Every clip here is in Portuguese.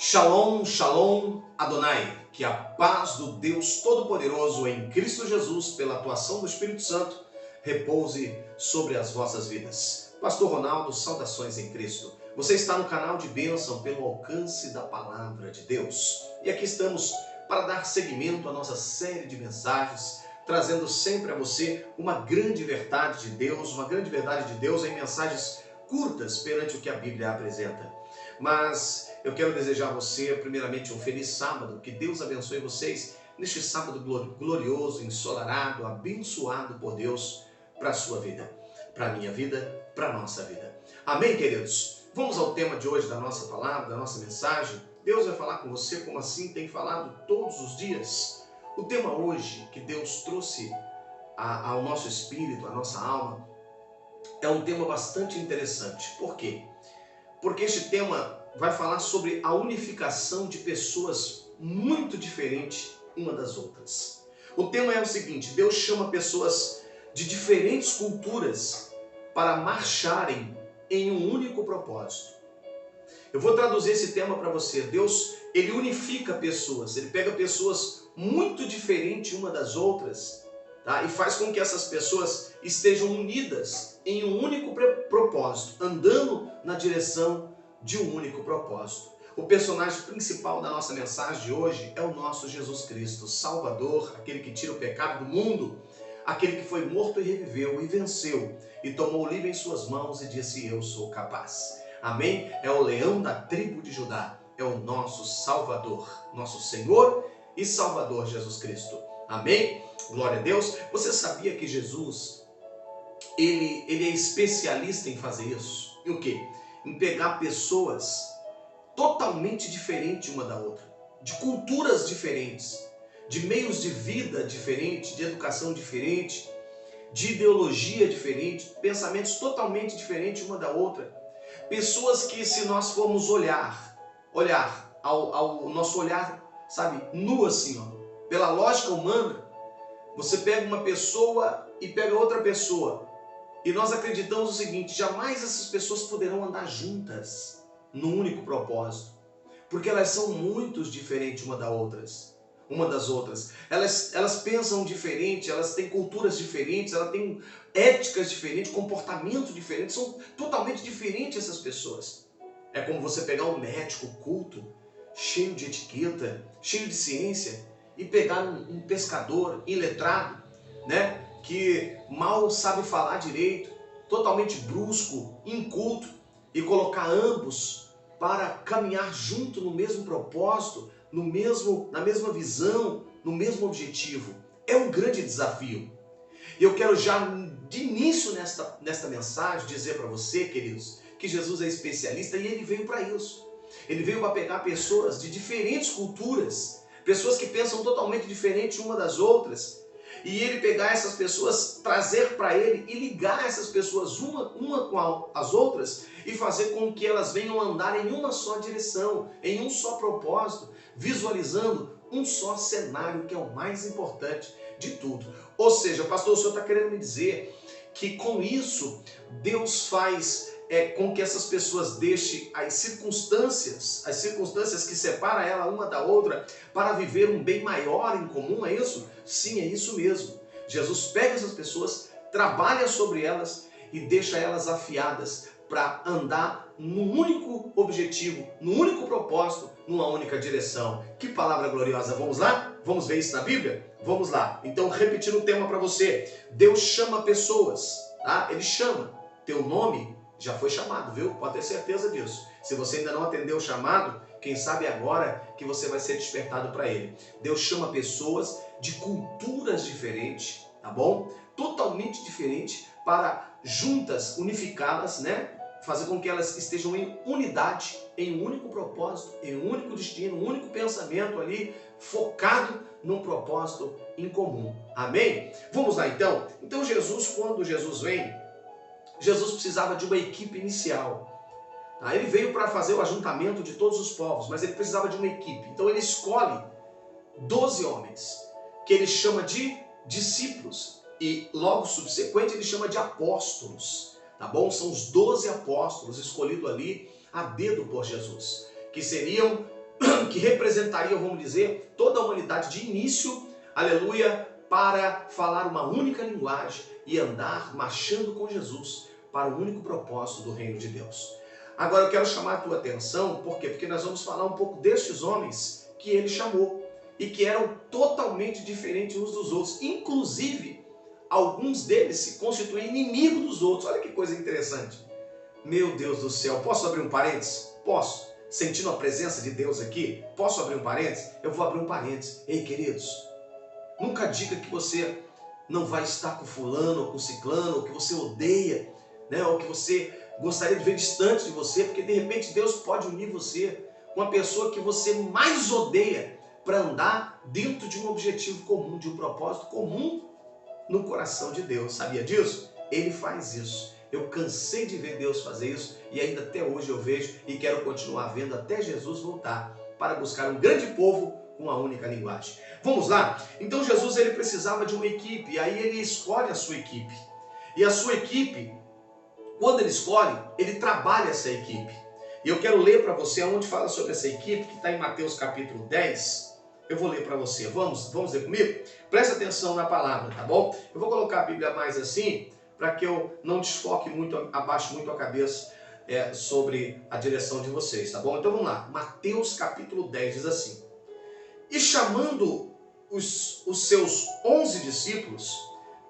Shalom, Shalom, Adonai, que a paz do Deus Todo-Poderoso em Cristo Jesus, pela atuação do Espírito Santo, repouse sobre as vossas vidas. Pastor Ronaldo, saudações em Cristo. Você está no canal de bênção pelo alcance da Palavra de Deus. E aqui estamos para dar seguimento à nossa série de mensagens, trazendo sempre a você uma grande verdade de Deus, em mensagens curtas perante o que a Bíblia apresenta. Mas eu quero desejar a você, primeiramente, um feliz sábado, que Deus abençoe vocês neste sábado glorioso, ensolarado, abençoado por Deus para a sua vida, para a minha vida, para a nossa vida. Amém, queridos? Vamos ao tema de hoje da nossa palavra, da nossa mensagem. Deus vai falar com você como assim tem falado todos os dias. O tema hoje que Deus trouxe ao nosso espírito, à nossa alma, é um tema bastante interessante. Por quê? Porque este tema vai falar sobre a unificação de pessoas muito diferentes uma das outras. O tema é o seguinte: Deus chama pessoas de diferentes culturas para marcharem em um único propósito. Eu vou traduzir esse tema para você. Deus, ele unifica pessoas, ele pega pessoas muito diferentes uma das outras, tá? E faz com que essas pessoas estejam unidas em um único propósito, andando na direção de um único propósito. O personagem principal da nossa mensagem de hoje é o nosso Jesus Cristo, Salvador, aquele que tira o pecado do mundo, aquele que foi morto e reviveu e venceu, e tomou o livro em suas mãos e disse: eu sou capaz. Amém? É o leão da tribo de Judá, é o nosso Salvador, nosso Senhor e Salvador Jesus Cristo. Amém? Glória a Deus. Você sabia que Jesus, ele é especialista em fazer isso? Em o quê? Em pegar pessoas totalmente diferentes uma da outra, de culturas diferentes, de meios de vida diferentes, de educação diferente, de ideologia diferente, pensamentos totalmente diferentes uma da outra. Pessoas que, se nós formos olhar ao nosso olhar, sabe, nu assim, ó, pela lógica humana, você pega uma pessoa e pega outra pessoa, e nós acreditamos o seguinte: jamais essas pessoas poderão andar juntas num único propósito, porque elas são muito diferentes uma das outras. Elas pensam diferente, elas têm culturas diferentes, elas têm éticas diferentes, comportamentos diferentes, são totalmente diferentes essas pessoas. É como você pegar um médico culto, cheio de etiqueta, cheio de ciência, e pegar um pescador iletrado, né? Que mal sabe falar direito, totalmente brusco, inculto, e colocar ambos para caminhar junto no mesmo propósito, na mesma visão, no mesmo objetivo. É um grande desafio. E eu quero já de início nesta mensagem dizer para você, queridos, que Jesus é especialista e ele veio para isso. Ele veio para pegar pessoas de diferentes culturas, pessoas que pensam totalmente diferente uma das outras, e ele pegar essas pessoas, trazer para ele e ligar essas pessoas uma com as outras e fazer com que elas venham andar em uma só direção, em um só propósito, visualizando um só cenário, que é o mais importante de tudo. Ou seja, pastor, o senhor está querendo me dizer que com isso Deus faz com que essas pessoas deixem as circunstâncias que separam ela uma da outra para viver um bem maior em comum, é isso? Sim, é isso mesmo. Jesus pega essas pessoas, trabalha sobre elas e deixa elas afiadas para andar num único objetivo, num único propósito, numa única direção. Que palavra gloriosa! Vamos lá? Vamos ver isso na Bíblia? Vamos lá. Então, repetindo o tema para você. Deus chama pessoas, tá? Ele chama. Teu nome já foi chamado, viu? Pode ter certeza disso. Se você ainda não atendeu o chamado, quem sabe agora que você vai ser despertado para ele. Deus chama pessoas de culturas diferentes, tá bom? Totalmente diferentes, para juntas, unificá-las, né? Fazer com que elas estejam em unidade, em um único propósito, em um único destino, um único pensamento ali, focado num propósito em comum. Amém? Vamos lá então. Então Jesus, quando Jesus vem, Jesus precisava de uma equipe inicial. Ele veio para fazer o ajuntamento de todos os povos, mas ele precisava de uma equipe. Então ele escolhe 12 homens, que ele chama de discípulos. E logo subsequente ele chama de apóstolos. Tá bom? São os 12 apóstolos escolhidos ali a dedo por Jesus, que seriam que representaria, vamos dizer, toda a humanidade de início, aleluia, para falar uma única linguagem e andar marchando com Jesus para o único propósito do reino de Deus. Agora eu quero chamar a tua atenção, por quê? Porque nós vamos falar um pouco destes homens que ele chamou e que eram totalmente diferentes uns dos outros. Inclusive, alguns deles se constituem inimigos dos outros. Olha que coisa interessante. Meu Deus do céu, posso abrir um parênteses? Posso. Sentindo a presença de Deus aqui, posso abrir um parênteses? Eu vou abrir um parênteses. Ei, queridos, nunca diga que você não vai estar com fulano ou com ciclano, ou que você odeia, né? Ou que você gostaria de ver distante de você, porque de repente Deus pode unir você com a pessoa que você mais odeia para andar dentro de um objetivo comum, de um propósito comum no coração de Deus. Sabia disso? Ele faz isso. Eu cansei de ver Deus fazer isso e ainda até hoje eu vejo e quero continuar vendo até Jesus voltar para buscar um grande povo com uma única linguagem. Vamos lá? Então Jesus ele precisava de uma equipe e aí ele escolhe a sua equipe. E a sua equipe, quando ele escolhe, ele trabalha essa equipe. E eu quero ler para você onde fala sobre essa equipe, que está em Mateus capítulo 10. Eu vou ler para você. Vamos ler comigo? Presta atenção na palavra, tá bom? Eu vou colocar a Bíblia mais assim, para que eu não desfoque muito, abaixe muito a cabeça sobre a direção de vocês, tá bom? Então vamos lá. Mateus capítulo 10 diz assim: E chamando os seus 11 discípulos,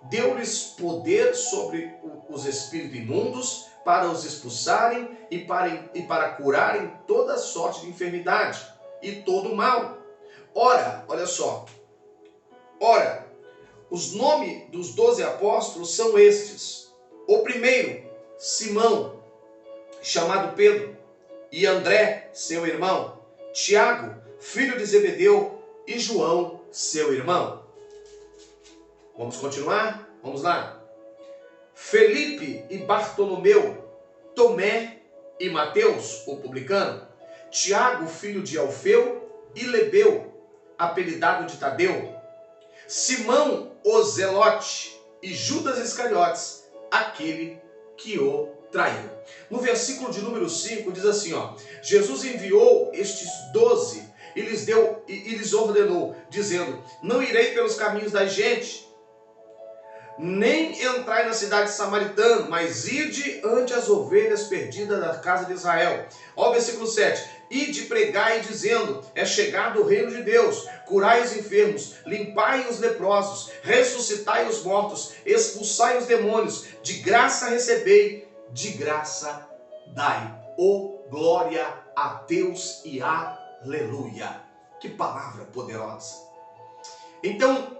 deu-lhes poder sobre os espíritos imundos para os expulsarem e para curarem toda sorte de enfermidade e todo mal. Ora, olha só. Ora, os nomes dos 12 apóstolos são estes. O primeiro, Simão, chamado Pedro, e André, seu irmão, Tiago, filho de Zebedeu, e João, seu irmão. Vamos continuar? Vamos lá. Felipe e Bartolomeu, Tomé e Mateus, o publicano, Tiago, filho de Alfeu, e Lebeu, apelidado de Tadeu, Simão o Zelote e Judas Iscariotes, aquele que o traiu. No versículo de número 5 diz assim, ó: Jesus enviou estes 12 e lhes ordenou, dizendo: Não irei pelos caminhos da gente, nem entrai na cidade samaritana, mas ide ante as ovelhas perdidas da casa de Israel. Ó, versículo 7. Ide pregai dizendo: é chegado o reino de Deus, curai os enfermos, limpai os leprosos, ressuscitai os mortos, expulsai os demônios, de graça recebei, de graça dai. Oh, glória a Deus e aleluia. Que palavra poderosa. Então,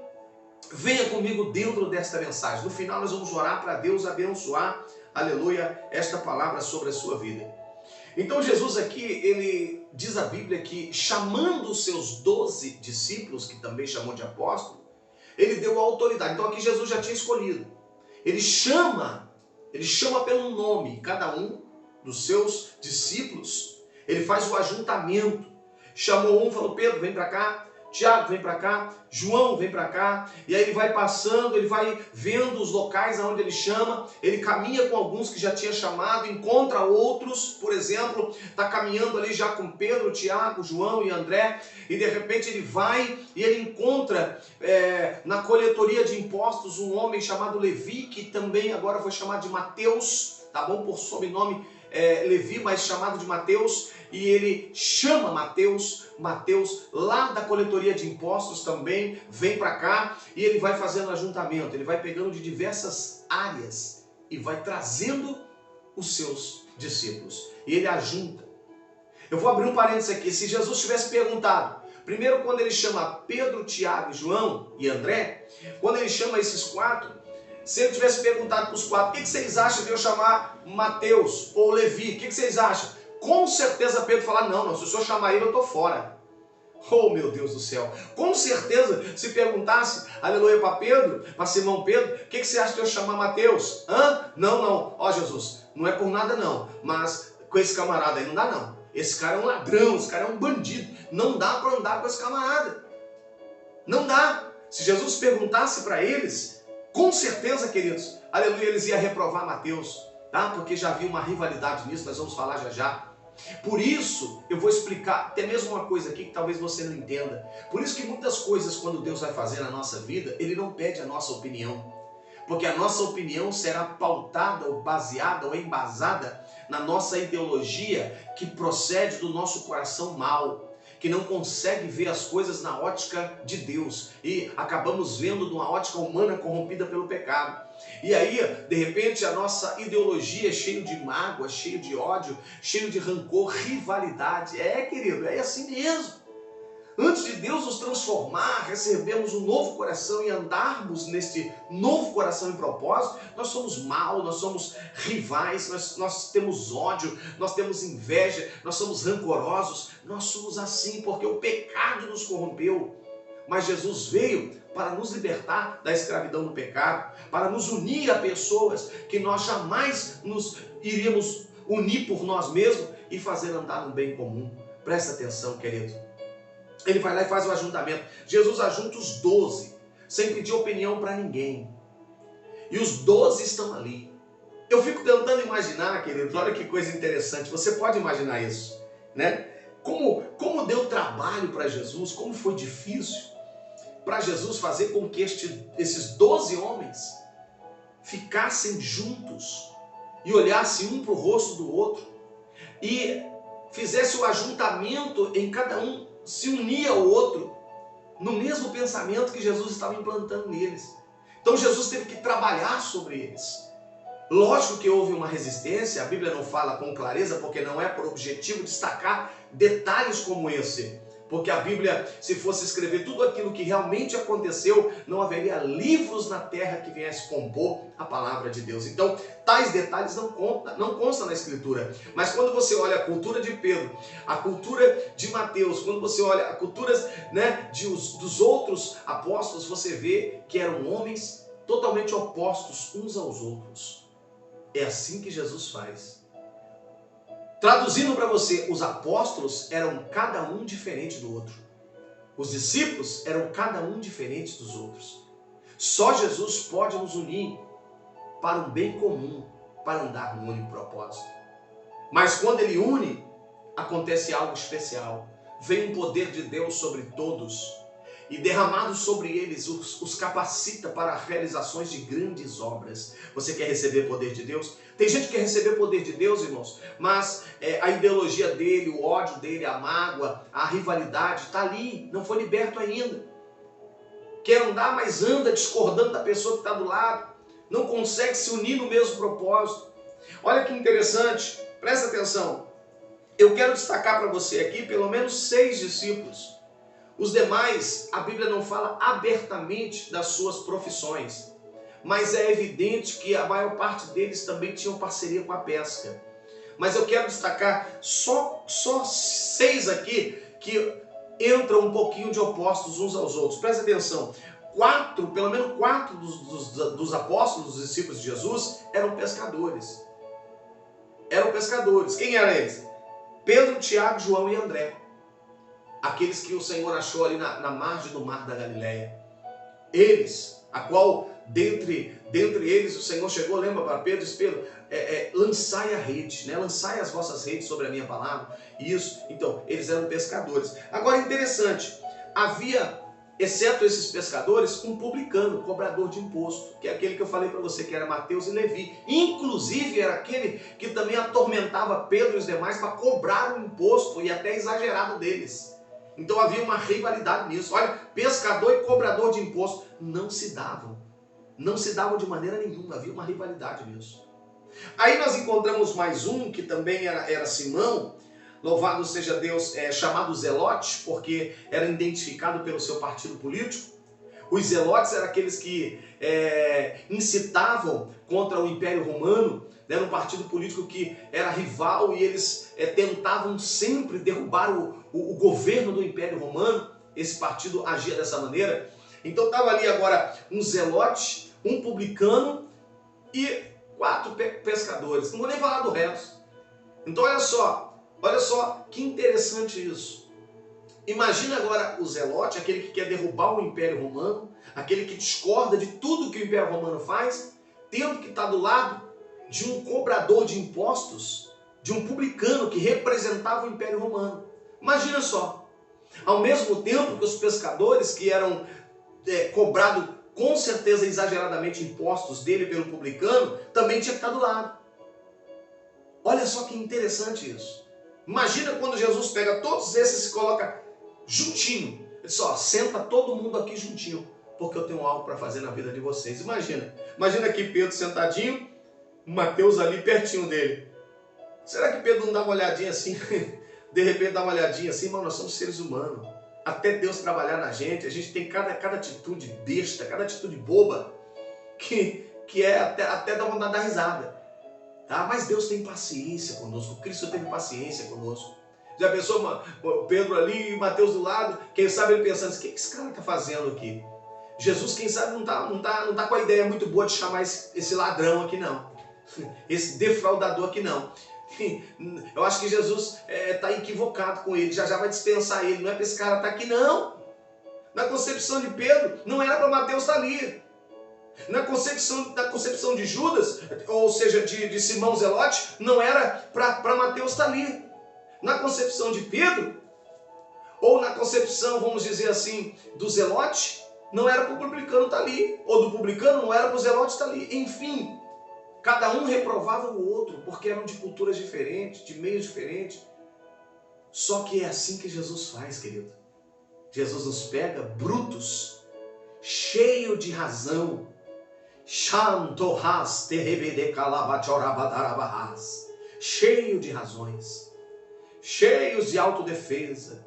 venha comigo dentro desta mensagem. No final nós vamos orar para Deus abençoar, aleluia, esta palavra sobre a sua vida. Então Jesus aqui, ele diz a Bíblia que chamando os seus 12 discípulos, que também chamou de apóstolo, ele deu autoridade. Então aqui Jesus já tinha escolhido. Ele chama pelo nome cada um dos seus discípulos. Ele faz o ajuntamento. Chamou um, falou: Pedro, vem para cá. Tiago, vem para cá. João, vem para cá. E aí ele vai passando, ele vai vendo os locais aonde ele chama. Ele caminha com alguns que já tinha chamado, encontra outros, por exemplo, está caminhando ali já com Pedro, Tiago, João e André. E de repente ele vai e ele encontra na coletoria de impostos um homem chamado Levi, que também agora foi chamado de Mateus, tá bom? Por sobrenome Levi, mas chamado de Mateus. E ele chama Mateus lá da coletoria de impostos também, vem para cá e ele vai fazendo ajuntamento, ele vai pegando de diversas áreas e vai trazendo os seus discípulos. E ele ajunta. Eu vou abrir um parênteses aqui. Se Jesus tivesse perguntado, primeiro quando ele chama Pedro, Tiago, João e André, quando ele chama esses 4, se ele tivesse perguntado para os 4, o que vocês acham de eu chamar Mateus ou Levi? O que vocês acham? Com certeza Pedro falar: não, se o senhor chamar ele eu estou fora. Oh, meu Deus do céu. Com certeza, se perguntasse, aleluia, para Pedro, para Simão Pedro, o que você acha de eu chamar Mateus? Não. Ó, Jesus, não é por nada não, mas com esse camarada aí não dá não. Esse cara é um ladrão, esse cara é um bandido. Não dá para andar com esse camarada. Não dá. Se Jesus perguntasse para eles, com certeza, queridos, aleluia, eles iam reprovar Mateus, tá? Porque já havia uma rivalidade nisso, nós vamos falar já já. Por isso, eu vou explicar até mesmo uma coisa aqui que talvez você não entenda. Por isso que muitas coisas, quando Deus vai fazer na nossa vida, Ele não pede a nossa opinião. Porque a nossa opinião será pautada ou baseada ou embasada na nossa ideologia que procede do nosso coração mau, que não consegue ver as coisas na ótica de Deus e acabamos vendo numa ótica humana corrompida pelo pecado. E aí, de repente, a nossa ideologia é cheia de mágoa, cheia de ódio, cheia de rancor, rivalidade. Querido, é assim mesmo. Antes de Deus nos transformar, recebermos um novo coração e andarmos neste novo coração em propósito, nós somos maus, nós somos rivais, nós temos ódio, nós temos inveja, nós somos rancorosos, nós somos assim porque o pecado nos corrompeu. Mas Jesus veio para nos libertar da escravidão do pecado, para nos unir a pessoas que nós jamais nos iríamos unir por nós mesmos e fazer andar no bem comum. Presta atenção, querido. Ele vai lá e faz o ajuntamento. Jesus ajunta os 12, sem pedir opinião para ninguém. E os 12 estão ali. Eu fico tentando imaginar, queridos, olha que coisa interessante. Você pode imaginar isso, né? Como deu trabalho para Jesus, como foi difícil para Jesus fazer com que esses 12 homens ficassem juntos e olhassem um para o rosto do outro e fizesse o ajuntamento em cada um, se unir ao outro no mesmo pensamento que Jesus estava implantando neles. Então Jesus teve que trabalhar sobre eles. Lógico que houve uma resistência, a Bíblia não fala com clareza, porque não é por objetivo destacar detalhes como esse. Porque a Bíblia, se fosse escrever tudo aquilo que realmente aconteceu, não haveria livros na terra que viesse compor a palavra de Deus. Então, tais detalhes não constam na Escritura. Mas quando você olha a cultura de Pedro, a cultura de Mateus, quando você olha a cultura, né, dos outros apóstolos, você vê que eram homens totalmente opostos uns aos outros. É assim que Jesus faz. Traduzindo para você, os apóstolos eram cada um diferente do outro. Os discípulos eram cada um diferente dos outros. Só Jesus pode nos unir para um bem comum, para andar num único propósito. Mas quando Ele une, acontece algo especial. Vem um poder de Deus sobre todos e derramado sobre eles os capacita para realizações de grandes obras. Você quer receber poder de Deus? Tem gente que quer receber poder de Deus, irmãos, mas a ideologia dele, o ódio dele, a mágoa, a rivalidade está ali, não foi liberto ainda. Quer andar, mas anda discordando da pessoa que está do lado, não consegue se unir no mesmo propósito. Olha que interessante, presta atenção. Eu quero destacar para você aqui pelo menos 6 discípulos. Os demais, a Bíblia não fala abertamente das suas profissões, mas é evidente que a maior parte deles também tinham parceria com a pesca. Mas eu quero destacar só 6 aqui que entram um pouquinho de opostos uns aos outros. Presta atenção, pelo menos 4 dos apóstolos, dos discípulos de Jesus, eram pescadores. Eram pescadores. Quem eram eles? Pedro, Tiago, João e André. Aqueles que o Senhor achou ali na margem do mar da Galileia. Eles, a qual dentre eles o Senhor chegou, lembra para Pedro, disse: Pedro, lançai a rede, né? Lançai as vossas redes sobre a minha palavra. Isso, então, eles eram pescadores. Agora, interessante, havia, exceto esses pescadores, um publicano, cobrador de imposto, que é aquele que eu falei para você, que era Mateus e Levi. Inclusive, era aquele que também atormentava Pedro e os demais para cobrar um imposto, e até exagerado deles. Então havia uma rivalidade nisso. Olha, pescador e cobrador de imposto não se davam. Não se davam de maneira nenhuma. Havia uma rivalidade nisso. Aí nós encontramos mais um, que também era Simão, louvado seja Deus, chamado Zelote, porque era identificado pelo seu partido político. Os zelotes eram aqueles que incitavam contra o Império Romano. Era um partido político que era rival e eles tentavam sempre derrubar o governo do Império Romano. Esse partido agia dessa maneira. Então estava ali agora um zelote, um publicano e 4 pescadores. Não vou nem falar do resto. Então olha só que interessante isso. Imagina agora o zelote, aquele que quer derrubar o Império Romano, aquele que discorda de tudo que o Império Romano faz, tendo que estar do lado de um cobrador de impostos de um publicano que representava o Império Romano. Imagina só, ao mesmo tempo que os pescadores que eram cobrados com certeza exageradamente impostos dele pelo publicano, também tinha que estar do lado. Olha só que interessante isso. Imagina quando Jesus pega todos esses e se coloca juntinho. Ele diz, ó, senta todo mundo aqui juntinho, porque eu tenho algo para fazer na vida de vocês. Imagina aqui Pedro sentadinho, Mateus ali pertinho dele. Será que Pedro não dá uma olhadinha assim? De repente dá uma olhadinha assim, mas nós somos seres humanos. Até Deus trabalhar na gente, a gente tem cada atitude besta, cada atitude boba, que é até dá vontade de dar risada. Tá? Mas Deus tem paciência conosco, Cristo teve paciência conosco. Já pensou Pedro ali e Mateus do lado? Quem sabe ele pensando, o que esse cara está fazendo aqui? Jesus, quem sabe, não tá com a ideia muito boa de chamar esse ladrão aqui não. Esse defraudador aqui não. Eu acho que Jesus está equivocado com ele, já vai dispensar ele, não é para esse cara estar aqui não. Na concepção de Pedro, não era para Mateus estar ali. Na concepção de Judas, ou seja, de Simão Zelote, não era para Mateus estar ali. Na concepção de Pedro, ou na concepção, vamos dizer assim, do Zelote, não era para o publicano estar ali, ou do publicano não era para o Zelote estar ali. Enfim, cada um reprovava o outro, porque eram de culturas diferentes, de meios diferentes. Só que é assim que Jesus faz, querido. Jesus nos pega brutos, cheio de razão, cheio de razões, cheios de autodefesa,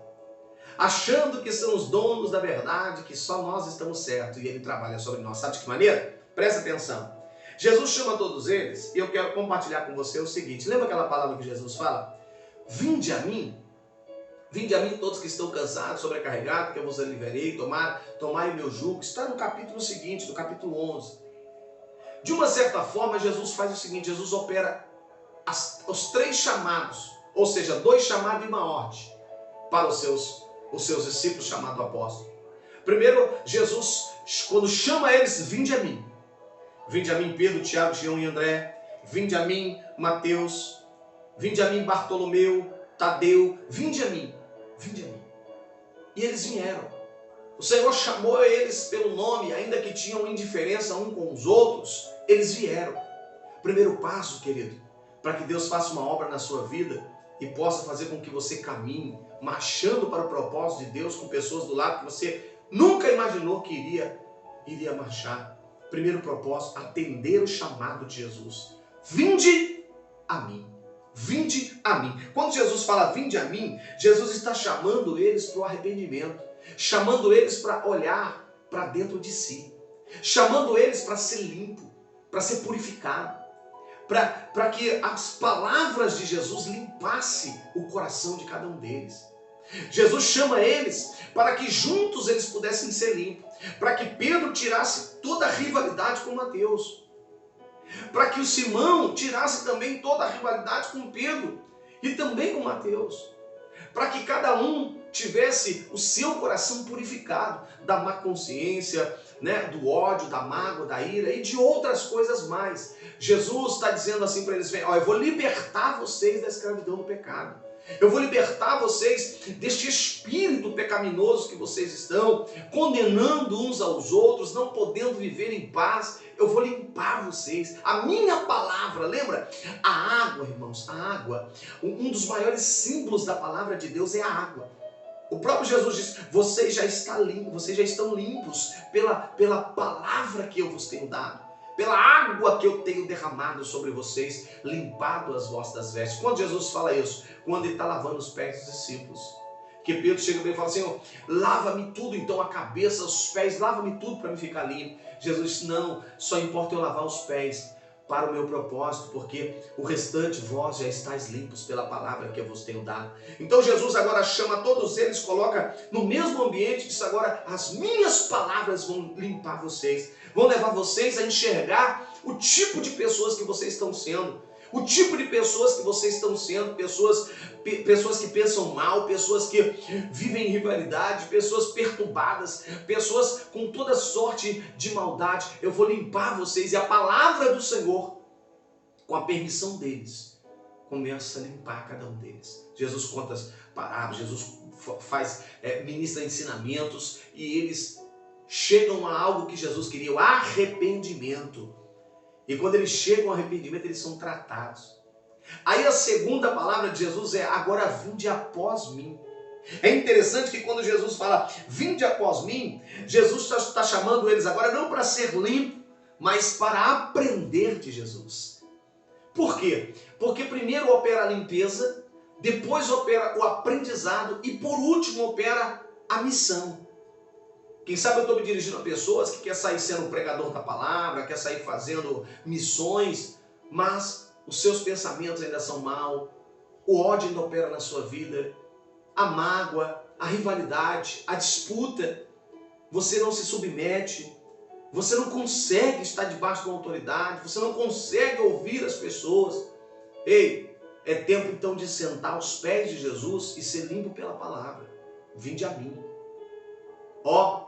achando que são os donos da verdade, que só nós estamos certos e ele trabalha sobre nós. Sabe de que maneira? Presta atenção. Jesus chama todos eles e eu quero compartilhar com você o seguinte. Lembra aquela palavra que Jesus fala? Vinde a mim todos que estão cansados, sobrecarregados, que eu vos aliviarei, tomai o meu jugo. Está no capítulo seguinte, no capítulo 11. De uma certa forma, Jesus faz o seguinte, Jesus opera os 3 chamados, ou seja, 2 chamados e uma ordem para os seus discípulos chamados apóstolos. Primeiro, Jesus, quando chama eles, vinde a mim. Vinde a mim Pedro, Tiago, João e André. Vinde a mim Mateus. Vinde a mim Bartolomeu, Tadeu. Vinde a mim. Vinde a mim. E eles vieram. O Senhor chamou eles pelo nome, ainda que tinham indiferença um com os outros, eles vieram. Primeiro passo, querido, para que Deus faça uma obra na sua vida e possa fazer com que você caminhe, marchando para o propósito de Deus com pessoas do lado que você nunca imaginou que iria marchar. Primeiro propósito, atender o chamado de Jesus. Vinde a mim. Vinde a mim. Quando Jesus fala vinde a mim, Jesus está chamando eles para o arrependimento. Chamando eles para olhar para dentro de si. Chamando eles para ser limpo, para ser purificado. Para que as palavras de Jesus limpassem o coração de cada um deles. Jesus chama eles para que juntos eles pudessem ser limpos. Para que Pedro tirasse toda a rivalidade com Mateus. Para que o Simão tirasse também toda a rivalidade com Pedro e também com Mateus. Para que cada um tivesse o seu coração purificado da má consciência, do ódio, da mágoa, da ira e de outras coisas mais. Jesus está dizendo assim para eles, eu vou libertar vocês da escravidão do pecado. Eu vou libertar vocês deste espírito pecaminoso que vocês estão, condenando uns aos outros, não podendo viver em paz. Eu vou limpar vocês. A minha palavra, lembra? A água, irmãos, a água. Um dos maiores símbolos da palavra de Deus é a água. O próprio Jesus diz, vocês já estão limpos pela palavra que eu vos tenho dado. Pela água que eu tenho derramado sobre vocês, limpado as vossas vestes. Quando Jesus fala isso? Quando ele está lavando os pés dos discípulos. Que Pedro chega bem e fala assim, lava-me tudo, então a cabeça, os pés, lava-me tudo para me ficar limpo. Jesus disse, não, só importa eu lavar os pés para o meu propósito, porque o restante vós já estáis limpos pela palavra que eu vos tenho dado. Então Jesus agora chama todos eles, coloca no mesmo ambiente, diz agora, as minhas palavras vão limpar vocês, vão levar vocês a enxergar o tipo de pessoas que vocês estão sendo, o tipo de pessoas que vocês estão sendo, pessoas que pensam mal, pessoas que vivem em rivalidade, pessoas perturbadas, pessoas com toda sorte de maldade. Eu vou limpar vocês e a palavra do Senhor, com a permissão deles, começa a limpar cada um deles. Jesus conta as parábolas, Jesus ministra ensinamentos e eles chegam a algo que Jesus queria, o arrependimento. E quando eles chegam ao arrependimento, eles são tratados. Aí a segunda palavra de Jesus é: agora vinde após mim. É interessante que quando Jesus fala vinde após mim, Jesus está chamando eles agora não para ser limpo, mas para aprender de Jesus. Por quê? Porque primeiro opera a limpeza, depois opera o aprendizado e por último opera a missão. Quem sabe eu estou me dirigindo a pessoas que quer sair sendo um pregador da palavra, quer sair fazendo missões, mas os seus pensamentos ainda são maus, o ódio ainda opera na sua vida, a mágoa, a rivalidade, a disputa, você não se submete, você não consegue estar debaixo de uma autoridade, você não consegue ouvir as pessoas. Ei, é tempo então de sentar aos pés de Jesus e ser limpo pela palavra. Vinde a mim.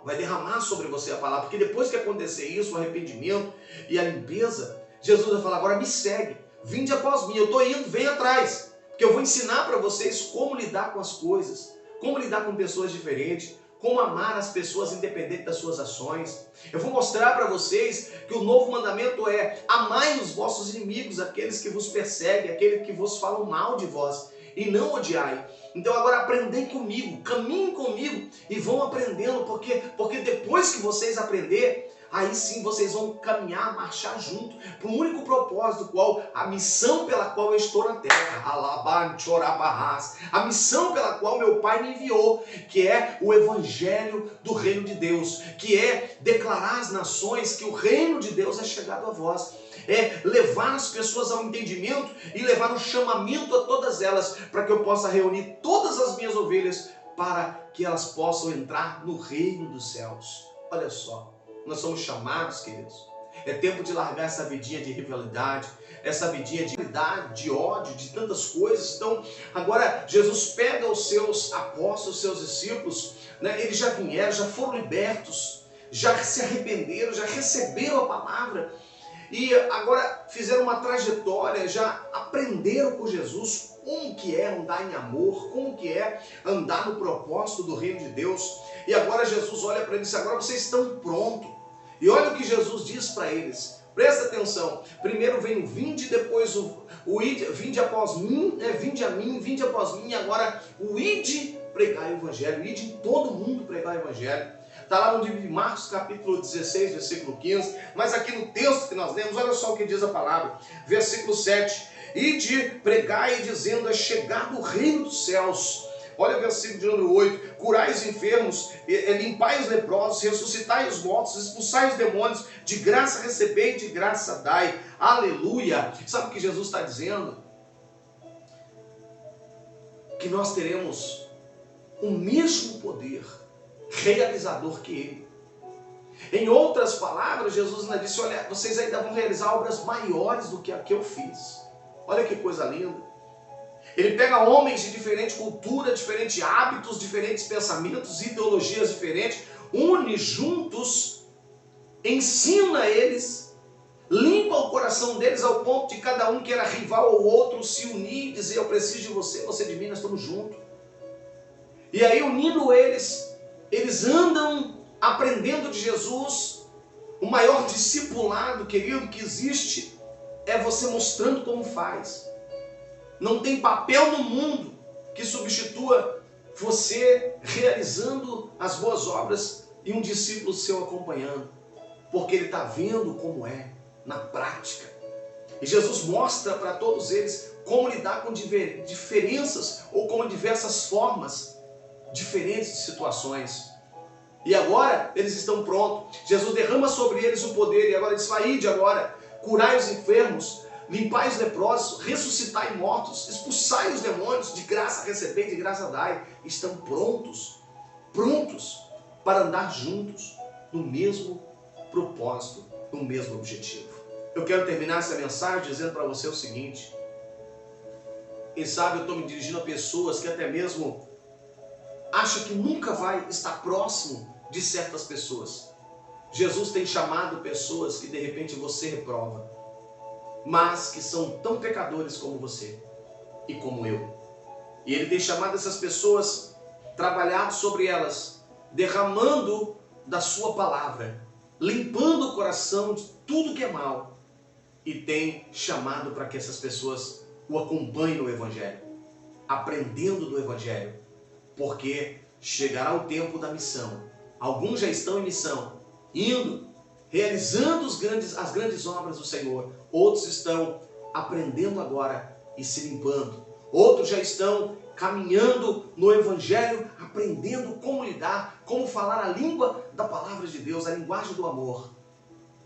Vai derramar sobre você a palavra, porque depois que acontecer isso, o arrependimento e a limpeza, Jesus vai falar: agora me segue, vinde após mim, eu estou indo, vem atrás, porque eu vou ensinar para vocês como lidar com as coisas, como lidar com pessoas diferentes, como amar as pessoas independente das suas ações. Eu vou mostrar para vocês que o novo mandamento é: amai os vossos inimigos, aqueles que vos perseguem, aqueles que vos falam mal de vós, e não odiai. Então agora aprendem comigo, caminhem comigo e vão aprendendo, porque depois que vocês aprenderem, aí sim vocês vão caminhar, marchar junto, para o único propósito, a missão pela qual eu estou na terra, a missão pela qual meu Pai me enviou, que é o Evangelho do Reino de Deus, que é declarar às nações que o Reino de Deus é chegado a vós, é levar as pessoas ao entendimento e levar um chamamento a todas elas, para que eu possa reunir todas as minhas ovelhas, para que elas possam entrar no Reino dos Céus. Olha só, nós somos chamados, queridos. É tempo de largar essa vidinha de rivalidade, essa vidinha de ódio, de tantas coisas. Então, agora Jesus pega os seus apóstolos, os seus discípulos, né? Eles já vieram, já foram libertos, já se arrependeram, já receberam a palavra e agora fizeram uma trajetória, já aprenderam com Jesus como que é andar em amor, como que é andar no propósito do reino de Deus. E agora Jesus olha para eles e diz: agora vocês estão prontos. E olha o que Jesus diz para eles. Presta atenção. Primeiro vem o vinde, depois o ide, vinde após mim, né? Vinde a mim, vinde após mim. Agora o ide pregar o evangelho, ide em todo mundo pregar o evangelho. Está lá no livro de Marcos, capítulo 16, versículo 15. Mas aqui no texto que nós lemos, olha só o que diz a palavra. Versículo 7. Ide, pregai, dizendo: é chegado o reino dos céus. Olha o versículo de número 8. Curai os enfermos, limpai os leprosos, ressuscitai os mortos, expulsai os demônios, de graça recebei, de graça dai. Aleluia! Sabe o que Jesus está dizendo? Que nós teremos o mesmo poder realizador que Ele. Em outras palavras, Jesus ainda disse: olha, vocês ainda vão realizar obras maiores do que a que eu fiz. Olha que coisa linda. Ele pega homens de diferente cultura, diferentes hábitos, diferentes pensamentos, ideologias diferentes, une juntos, ensina eles, limpa o coração deles ao ponto de cada um que era rival ao outro se unir e dizer: eu preciso de você, você de mim, nós estamos juntos. E aí, unindo eles, eles andam aprendendo de Jesus. O maior discipulado, querido, que existe é você mostrando como faz. Não tem papel no mundo que substitua você realizando as boas obras e um discípulo seu acompanhando, porque ele está vendo como é na prática. E Jesus mostra para todos eles como lidar com diferenças ou com diversas formas diferentes de situações. E agora eles estão prontos. Jesus derrama sobre eles o poder e agora diz: ide agora, curai os enfermos, limpai os leprosos, ressuscitai mortos, expulsai os demônios, de graça recebei, de graça dai. Estão prontos para andar juntos no mesmo propósito, no mesmo objetivo. Eu quero terminar essa mensagem dizendo para você o seguinte: quem sabe eu estou me dirigindo a pessoas que até mesmo acham que nunca vai estar próximo de certas pessoas. Jesus tem chamado pessoas que de repente você reprova, mas que são tão pecadores como você. e como eu. E Ele tem chamado essas pessoas, trabalhado sobre elas, derramando da sua palavra, limpando o coração de tudo que é mal, e tem chamado para que essas pessoas o acompanhem no Evangelho, aprendendo do Evangelho, porque chegará o tempo da missão. Alguns já estão em missão, indo, realizando as grandes obras do Senhor. Outros estão aprendendo agora e se limpando. Outros já estão caminhando no Evangelho, aprendendo como lidar, como falar a língua da palavra de Deus, a linguagem do amor.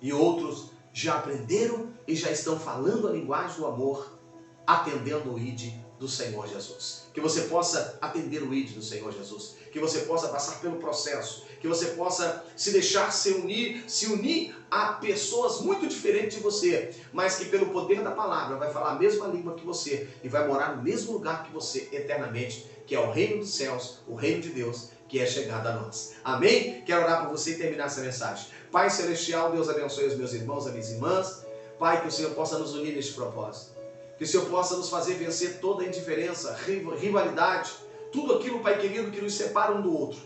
E outros já aprenderam e já estão falando a linguagem do amor, atendendo o ID do Senhor Jesus. Que você possa atender o ID do Senhor Jesus. Que você possa passar pelo processo. Que você possa se deixar se unir a pessoas muito diferentes de você, mas que pelo poder da palavra vai falar a mesma língua que você e vai morar no mesmo lugar que você eternamente, que é o reino dos céus, o reino de Deus, que é chegado a nós. Amém? Quero orar por você e terminar essa mensagem. Pai Celestial, Deus abençoe os meus irmãos, as minhas irmãs. Pai, que o Senhor possa nos unir neste propósito. Que o Senhor possa nos fazer vencer toda a indiferença, rivalidade, tudo aquilo, Pai querido, que nos separa um do outro.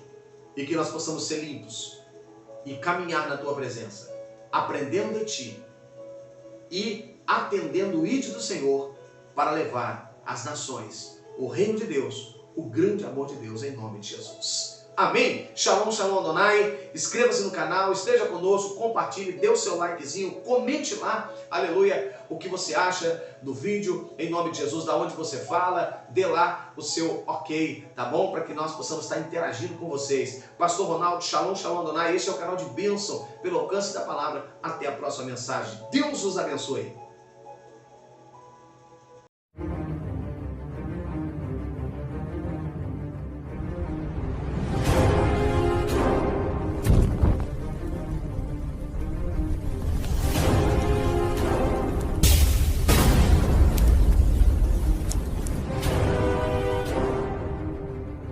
E que nós possamos ser limpos e caminhar na Tua presença, aprendendo de Ti e atendendo o ID do Senhor para levar às nações o reino de Deus, o grande amor de Deus, em nome de Jesus. Amém? Shalom, shalom Adonai. Inscreva-se no canal, esteja conosco, compartilhe, dê o seu likezinho, comente lá, aleluia, o que você acha do vídeo, em nome de Jesus, da onde você fala, dê lá o seu ok, tá bom? Para que nós possamos estar interagindo com vocês. Pastor Ronaldo, shalom, shalom Adonai. Este é o canal de bênção, pelo alcance da palavra. Até a próxima mensagem. Deus os abençoe.